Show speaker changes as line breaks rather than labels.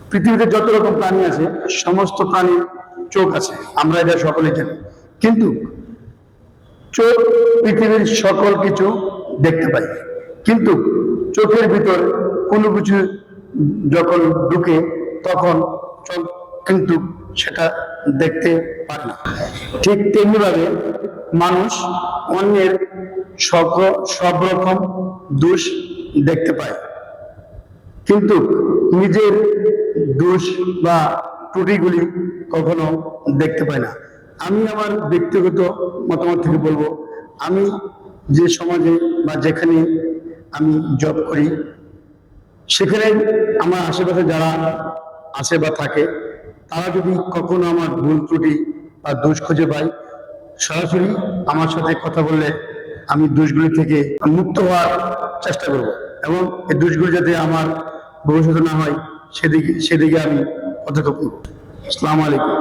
পৃথিবীতে যত রকম প্রাণী আছে সমস্ত প্রাণীর চোখ আছে, আমরা এটা সকলে জানি। কিন্তু চোখ পৃথিবীর সকল কিছু দেখতে পাই, কিন্তু চোখের ভিতর কোনো কিছু যখন ঢুকে তখন চোখ কিন্তু সেটা দেখতে পারে না। ঠিক তেমনিভাবে মানুষ অন্যের সব রকম দোষ দেখতে পায়, কিন্তু নিজের দোষ বা ত্রুটিগুলি কখনো দেখতে পায় না। আমি আমার ব্যক্তিগত মতামত থেকে বলবো, আমি যে সমাজে বা যেখানে আমি জব করি, সেখানে আমার আশেপাশে যারা আছে বা থাকে, তারা যদি কখনো আমার ভুল ত্রুটি বা দোষ খুঁজে পায়, সরাসরি আমার সাথে কথা বললে আমি দোষগুলি থেকে মুক্ত হওয়ার চেষ্টা করব, এবং এই দোষগুলি যাতে আমার ভবিষ্যতে না হয় সেদিকে আমি পদক্ষেপ করব। আসসালামু আলাইকুম।